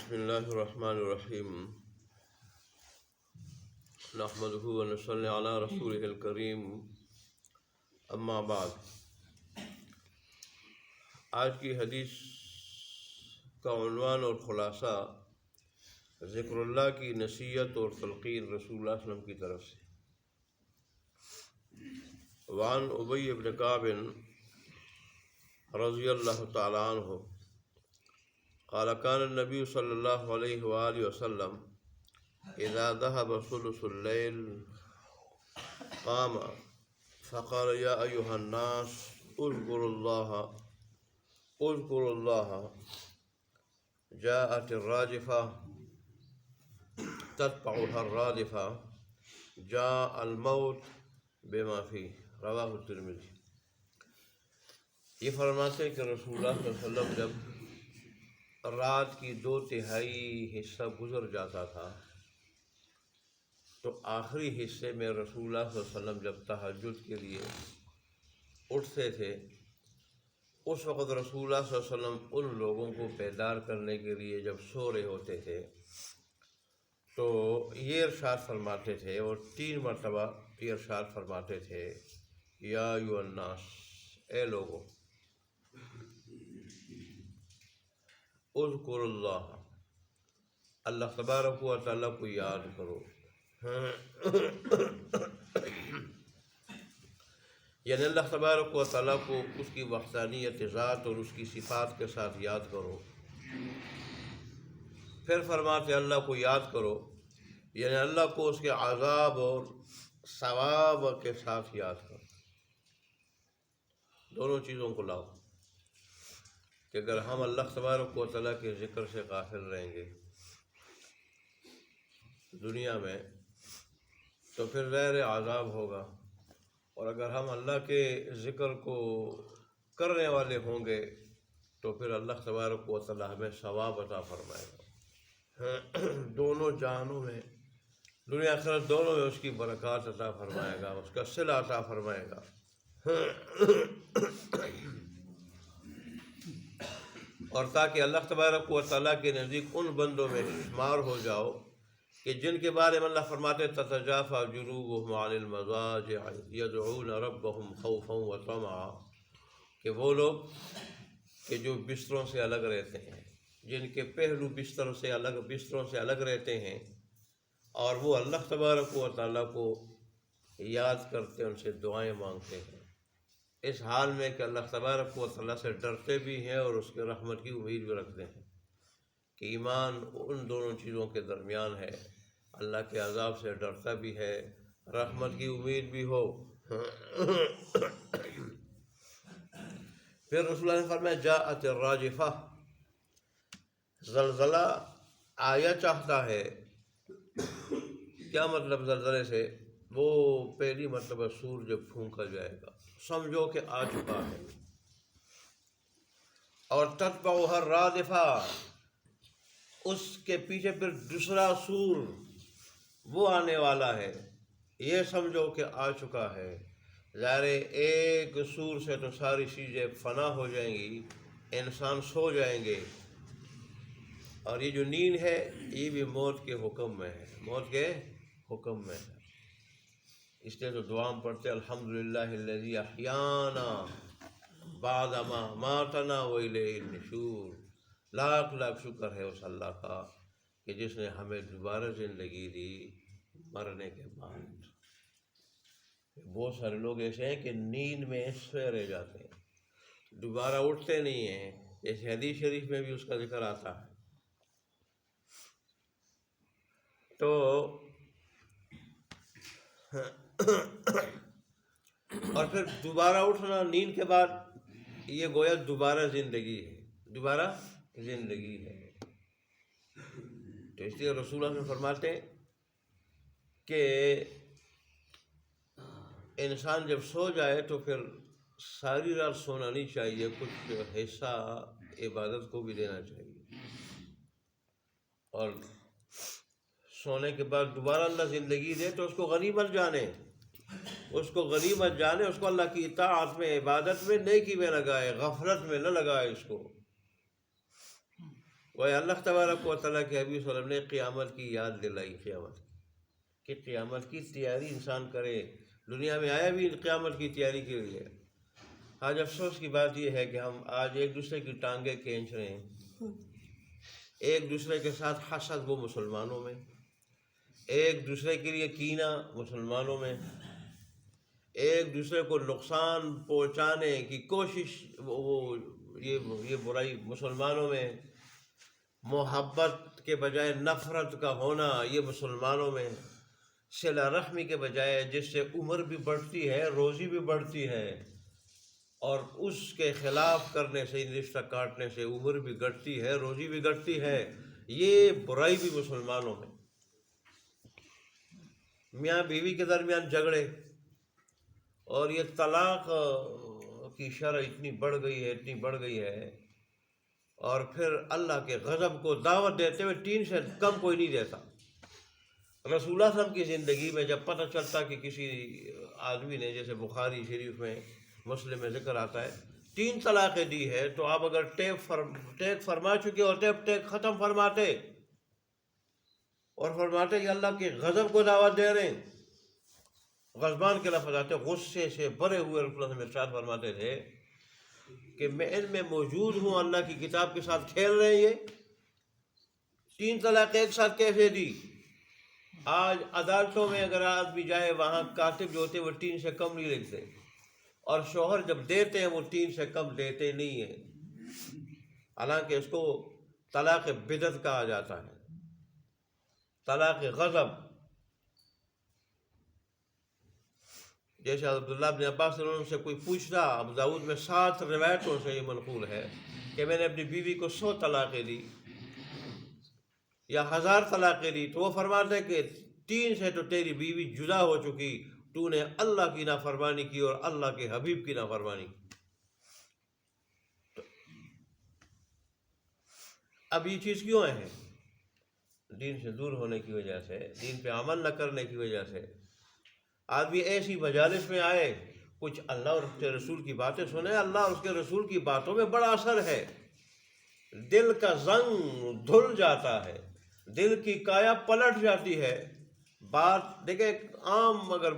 بسم اللہ الرحمن الرحیم نحمدہ ونصلی علی رسولہ الکریم اما بعد۔ آج کی حدیث کا عنوان اور خلاصہ ذکر اللہ کی نصیحت اور تلقین رسول اللہ صلی اللہ علیہ وسلم کی طرف سے۔ وعن ابی بن کعب رضی اللہ تعالی عنہ قال كان النبي صلى الله عليه وآله وسلم إذا ذهب ثلث الليل قام فقال يا أيها الناس اذكروا الله جاءت الراجفة تتبعها الرادفة جاء الموت بما فيه رواہ الترمذی۔ یہ فرماتے ہیں کہ رسول اللہ صلی اللہ علیہ وسلم جب رات کی 2/3 حصہ گزر جاتا تھا تو آخری حصے میں رسول اللہ صلی اللہ علیہ وسلم جب تہجد کے لیے اٹھتے تھے، اس وقت رسول اللہ صلی اللہ علیہ وسلم ان لوگوں کو بیدار کرنے کے لیے جب سو رہے ہوتے تھے تو یہ ارشاد فرماتے تھے، اور 3 مرتبہ یہ ارشاد فرماتے تھے، یا ایھا الناس، اے لوگوں، اذکر اللہ، اللہ تبارک و تعالیٰ کو یاد کرو۔ یعنی اللہ تبارک و تعالیٰ کو اس کی وحدانیت ذات اور اس کی صفات کے ساتھ یاد کرو۔ پھر فرماتے اللہ کو یاد کرو، یعنی اللہ کو اس کے عذاب اور ثواب کے ساتھ یاد کرو۔ دونوں چیزوں کو لاؤ کہ اگر ہم اللہ تبارک و تعالیٰ کے ذکر سے غافل رہیں گے دنیا میں تو پھر ظاہر عذاب ہوگا، اور اگر ہم اللہ کے ذکر کو کرنے والے ہوں گے تو پھر اللہ تبارک و تعالیٰ ہمیں ثواب عطا فرمائے گا۔ دونوں جہانوں میں، دنیا آخرت دونوں میں اس کی برکات عطا فرمائے گا، اس کا صلہ عطا فرمائے گا۔ اور تاکہ اللہ تبارک و تعالیٰ کے نزدیک ان بندوں میں شمار ہو جاؤ کہ جن کے بارے میں اللہ فرماتے تتجافی جنوبہم عن المضاجع یدعون ربہم خوفا وطمعا، کہ وہ لوگ کہ جو بستروں سے الگ رہتے ہیں، جن کے پہلو بستروں سے الگ رہتے ہیں، اور وہ اللہ تبارک و تعالیٰ کو یاد کرتے ہیں، ان سے دعائیں مانگتے ہیں، اس حال میں کہ اللہ تبارک و تعالیٰ سے ڈرتے بھی ہیں اور اس کے رحمت کی امید بھی رکھتے ہیں، کہ ایمان ان دونوں چیزوں کے درمیان ہے، اللہ کے عذاب سے ڈرتا بھی ہے، رحمت کی امید بھی ہو۔ پھر رسول اللہ نے فرمایا جاءت الراجفہ، زلزلہ آیا چاہتا ہے۔ کیا مطلب زلزلے سے؟ وہ پہلی مرتبہ سور جب پھونکا جائے گا سمجھو کہ آ چکا ہے، اور تتبعها الرادفہ، اس کے پیچھے پھر دوسرا سور وہ آنے والا ہے، یہ سمجھو کہ آ چکا ہے۔ ظاہر ایک سور سے تو ساری چیزیں فنا ہو جائیں گی، انسان سو جائیں گے، اور یہ جو نیند ہے یہ بھی موت کے حکم میں ہے، موت کے حکم میں ہے۔ اس لیے تو دعا ہم پڑھتے الحمدللہ الذی احیانا بعد ما اماتنا والیہ النشور، لاکھ لاکھ شکر ہے اس اللہ کا کہ جس نے ہمیں دوبارہ زندگی دی مرنے کے بعد۔ بہت سارے لوگ ایسے ہیں کہ نیند میں سوئے رہ جاتے ہیں، دوبارہ اٹھتے نہیں ہیں، جیسے حدیث شریف میں بھی اس کا ذکر آتا ہے۔ تو اور پھر دوبارہ اٹھنا نیند کے بعد، یہ گویا دوبارہ زندگی ہے، دوبارہ زندگی ہے۔ تو اس لیے رسول اللہ نے فرماتے ہیں کہ انسان جب سو جائے تو پھر ساری رات سونا نہیں چاہیے، کچھ حصہ عبادت کو بھی دینا چاہیے، اور سونے کے بعد دوبارہ اللہ زندگی دے تو اس کو غنیمت جانے، اس کو اللہ کی اطاعت میں، عبادت میں، نیکی میں لگائے، غفلت میں نہ لگائے اس کو۔ وہ اللہ تبارک و تعالیٰ کے حبیب صلی اللہ علیہ وسلم نے قیامت کی یاد دلائی، قیامت کہ قیامت کی تیاری انسان کرے، دنیا میں آیا بھی قیامت کی تیاری کے لیے۔ آج افسوس کی بات یہ ہے کہ ہم آج ایک دوسرے کی ٹانگیں کھینچ رہے ہیں، ایک دوسرے کے ساتھ حسد وہ مسلمانوں میں، ایک دوسرے کے لیے کینہ مسلمانوں میں، ایک دوسرے کو نقصان پہنچانے کی کوشش یہ برائی مسلمانوں میں، محبت کے بجائے نفرت کا ہونا یہ مسلمانوں میں، صلہ رحمی کے بجائے جس سے عمر بھی بڑھتی ہے روزی بھی بڑھتی ہے، اور اس کے خلاف کرنے سے، رشتہ کاٹنے سے عمر بھی گھٹتی ہے روزی بھی گھٹتی ہے، یہ برائی بھی مسلمانوں میں۔ میاں بیوی کے درمیان جھگڑے، اور یہ طلاق کی شرح اتنی بڑھ گئی ہے، اور پھر اللہ کے غضب کو دعوت دیتے ہوئے 3 سے کم کوئی نہیں دیتا۔ رسول اللہ صلی اللہ علیہ وسلم کی زندگی میں جب پتہ چلتا کہ کسی آدمی نے، جیسے بخاری شریف میں، مسلم میں ذکر آتا ہے، 3 طلاقیں دی ہے، تو آپ اگر ٹیک فرما چکے ہوتے، ٹیک ختم فرماتے اور فرماتے کہ اللہ کے غضب کو دعوت دے رہے ہیں۔ غضبان کے لفظ آتے، غصے سے بھرے ہوئے رسول اللہ ارشاد فرماتے تھے کہ میں ان میں موجود ہوں، اللہ کی کتاب کے ساتھ کھیل رہے ہیں، یہ 3 طلاقیں ایک ساتھ کیسے دی؟ آج عدالتوں میں اگر آدمی جائے، وہاں کاتب جو ہوتے وہ 3 سے کم نہیں لکھتے، اور شوہر جب دیتے ہیں وہ 3 سے کم دیتے نہیں ہیں، حالانکہ اس کو طلاق بدعت کہا جاتا ہے، طلاق غضب۔ جیسے عبداللہ بن عباس سے کوئی پوچھتا، ابو داؤد میں 7 روایتوں سے یہ منقول ہے کہ میں نے اپنی بیوی کو 100 طلاقیں دی یا 1000 طلاقیں دی، تو وہ فرماتے کہ 3 سے تو تیری بیوی جدا ہو چکی، تو نے اللہ کی نافرمانی کی اور اللہ کے حبیب کی نافرمانی کی۔ اب یہ چیز کیوں ہے؟ دین سے دور ہونے کی وجہ سے، دین پہ عمل نہ کرنے کی وجہ سے۔ آدمی ایسی مجالس میں آئے، کچھ اللہ اور اس کے رسول کی باتیں سنے، اللہ اور اس کے رسول کی باتوں میں بڑا اثر ہے، دل کا زنگ دھل جاتا ہے، دل کی کایا پلٹ جاتی ہے۔ بات دیکھیں، عام اگر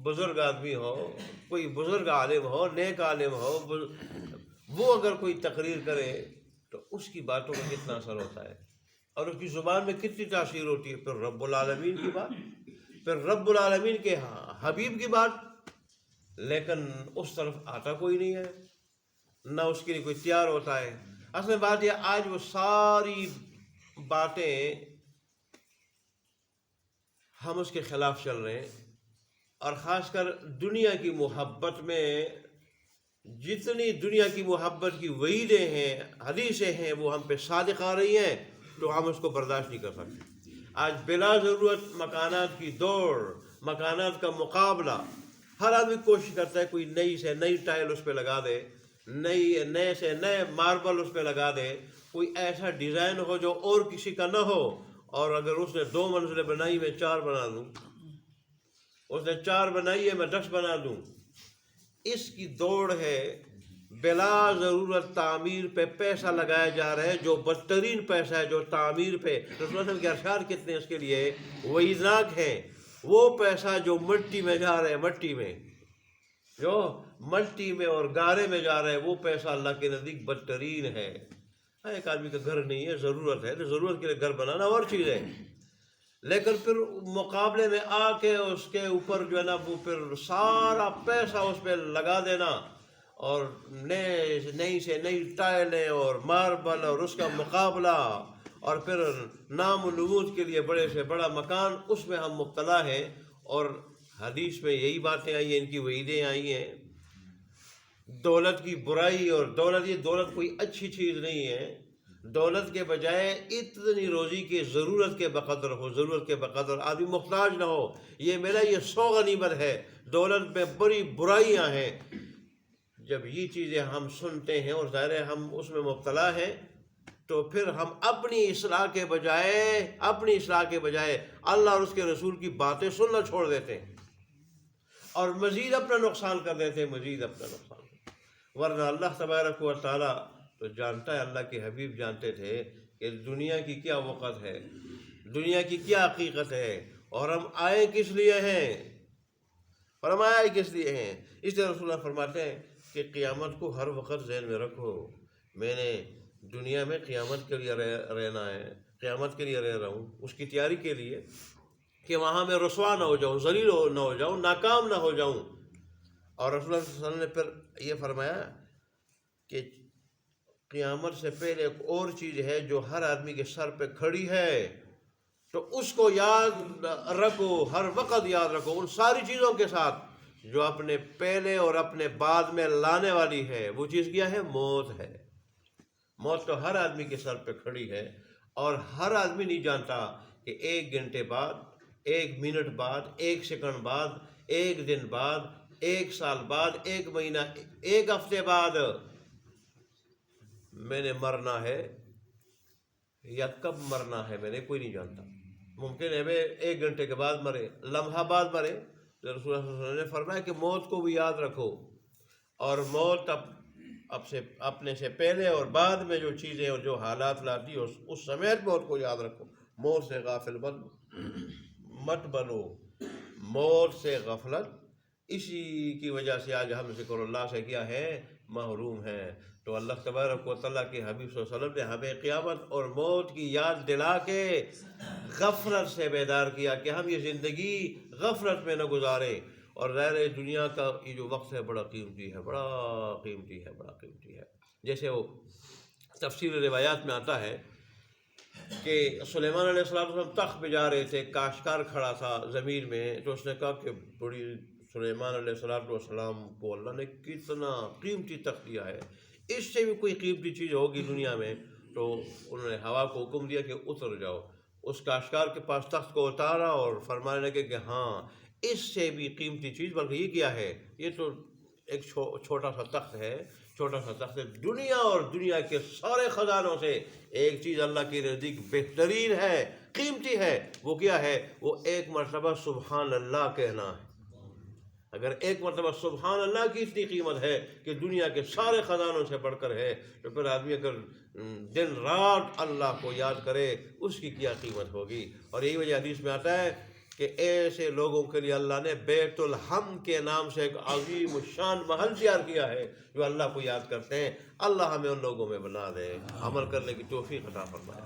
بزرگ آدمی ہو، کوئی بزرگ عالم ہو، نیک عالم ہو، وہ اگر کوئی تقریر کرے تو اس کی باتوں میں کتنا اثر ہوتا ہے، اور اس کی زبان میں کتنی تاثیر ہوتی ہے۔ پھر رب العالمین کی بات، پھر رب العالمین کے حبیب کی بات، لیکن اس طرف آتا کوئی نہیں ہے، نہ اس کے لیے کوئی تیار ہوتا ہے۔ اصل بات یہ، آج وہ ساری باتیں ہم اس کے خلاف چل رہے ہیں، اور خاص کر دنیا کی محبت میں جتنی دنیا کی محبت کی وعیدیں ہیں، حدیثیں ہیں، وہ ہم پہ صادق آ رہی ہیں، تو ہم اس کو برداشت نہیں کر سکتے۔ آج بلا ضرورت مکانات کی دوڑ، مکانات کا مقابلہ، ہر آدمی کوشش کرتا ہے کوئی نئی سے نئی ٹائل اس پہ لگا دے، نئے سے نئے ماربل اس پہ لگا دے، کوئی ایسا ڈیزائن ہو جو اور کسی کا نہ ہو، اور اگر اس نے 2 منزلیں بنائی میں 4 بنا دوں، اس نے 4 بنائی ہے میں 10 بنا دوں۔ اس کی دوڑ ہے، بلا ضرورت تعمیر پہ پیسہ لگایا جا رہا ہے، جو بدترین پیسہ ہے، جو تعمیر پہ رسول اللہ صلی اللہ علیہ وسلم کے ارشاد کتنے اس کے لیے وعیدناک ہیں۔ وہ پیسہ جو مٹی میں جا رہا ہے، جو مٹی میں اور گارے میں جا رہا ہے، وہ پیسہ اللہ کے نزدیک بدترین ہے۔ ایک آدمی کا گھر نہیں ہے، ضرورت ہے، تو ضرورت کے لیے گھر بنانا اور چیز ہے، لیکن پھر مقابلے میں آ کے اس کے اوپر جو ہے نا، وہ پھر سارا پیسہ اس پہ لگا دینا، اور نئی سے نئی ٹائلیں اور ماربل اور اس کا مقابلہ، اور پھر نام و نمود کے لیے بڑے سے بڑا مکان، اس میں ہم مبتلا ہیں۔ اور حدیث میں یہی باتیں آئی ہیں، ان کی وعیدیں آئی ہیں۔ دولت کی برائی، اور دولت کوئی اچھی چیز نہیں ہے۔ دولت کے بجائے اتنی روزی کی ضرورت کے بقدر ہو، ضرورت کے بقدر آدمی محتاج نہ ہو، یہ میرا یہ 100 غنیمت ہے۔ دولت میں بڑی برائیاں ہیں۔ جب یہ چیزیں ہم سنتے ہیں اور ظاہر ہے ہم اس میں مبتلا ہیں، تو پھر ہم اپنی اصلاح کے بجائے اللہ اور اس کے رسول کی باتیں سننا چھوڑ دیتے ہیں، اور مزید اپنا نقصان کر دیتے ہیں، ورنہ اللہ تبارک و تعالیٰ تو جانتا ہے، اللہ کے حبیب جانتے تھے کہ دنیا کی کیا وقت ہے، دنیا کی کیا حقیقت ہے، اور ہم آئے کس لیے ہیں، فرمایا کس لیے ہیں۔ اس طرح رسول اللہ فرماتے ہیں کہ قیامت کو ہر وقت ذہن میں رکھو، میں نے دنیا میں قیامت کے لیے رہنا ہے، قیامت کے لیے رہ رہا ہوں، اس کی تیاری کے لیے کہ وہاں میں رسوا نہ ہو جاؤں، ذلیل نہ ہو جاؤں، ناکام نہ ہو جاؤں۔ اور رسول اللہ صلی اللہ علیہ وسلم نے پھر یہ فرمایا کہ قیامت سے پہلے ایک اور چیز ہے جو ہر آدمی کے سر پہ کھڑی ہے، تو اس کو یاد رکھو، ہر وقت یاد رکھو، ان ساری چیزوں کے ساتھ جو اپنے پہلے اور اپنے بعد میں لانے والی ہے۔ وہ چیز کیا ہے؟ موت ہے۔ موت تو ہر آدمی کے سر پہ کھڑی ہے، اور ہر آدمی نہیں جانتا کہ 1 گھنٹے بعد، 1 منٹ بعد، 1 سیکنڈ بعد، 1 دن بعد، 1 سال بعد، 1 مہینہ، 1 ہفتے بعد میں نے مرنا ہے، یا کب مرنا ہے میں نے کوئی نہیں جانتا۔ ممکن ہے میں 1 گھنٹے کے بعد مرے، لمحہ بعد مرے۔ رسول اللہ صلی اللہ علیہ وسلم نے فرمایا کہ موت کو بھی یاد رکھو، اور موت اپنے سے پہلے اور بعد میں جو چیزیں اور جو حالات لاتی ہے اس سمیت موت کو یاد رکھو۔ موت سے غافل مت بنو، موت سے غفلت، اسی کی وجہ سے آج ہم ذکر اللہ سے کیا ہے؟ محروم ہیں۔ تو اللہ تبارک و تعالیٰ کے حبیب صلی اللہ علیہ وسلم نے ہمیں قیامت اور موت کی یاد دلا کے غفلت سے بیدار کیا کہ ہم یہ زندگی غفلت میں نہ گزاریں۔ اور ظاہر دنیا کا یہ جو وقت ہے بڑا قیمتی ہے، بڑا قیمتی ہے، بڑا قیمتی ہے۔ جیسے وہ تفسیر روایات میں آتا ہے کہ سلیمان علیہ السلام تخت پہ جا رہے تھے، کاشتکار کھڑا تھا زمین میں، تو اس نے کہا کہ بڑی سلیمان علیہ السلام کو اللہ نے کتنا قیمتی تخت دیا ہے، اس سے بھی کوئی قیمتی چیز ہوگی دنیا میں۔ تو انہوں نے ہوا کو حکم دیا کہ اتر جاؤ، اس کاشتکار کے پاس تخت کو اتارا اور فرمانے لگے کہ ہاں اس سے بھی قیمتی چیز، بلکہ یہ کیا ہے؟ یہ تو ایک چھوٹا سا تخت ہے، چھوٹا سا تخت ہے، دنیا اور دنیا کے سارے خزانوں سے ایک چیز اللہ کے نزدیک بہترین ہے، قیمتی ہے۔ وہ کیا ہے؟ وہ 1 مرتبہ سبحان اللہ کہنا ہے۔ اگر 1 مرتبہ سبحان اللہ کی اتنی قیمت ہے کہ دنیا کے سارے خزانوں سے بڑھ کر ہے، تو پھر آدمی اگر دن رات اللہ کو یاد کرے اس کی کیا قیمت ہوگی۔ اور یہی وجہ حدیث میں آتا ہے کہ ایسے لوگوں کے لیے اللہ نے بیت الحم کے نام سے ایک عظیم شان محل تیار کیا ہے جو اللہ کو یاد کرتے ہیں۔ اللہ ہمیں ان لوگوں میں بنا دے، عمل کرنے کی توفیق عطا فرمائے۔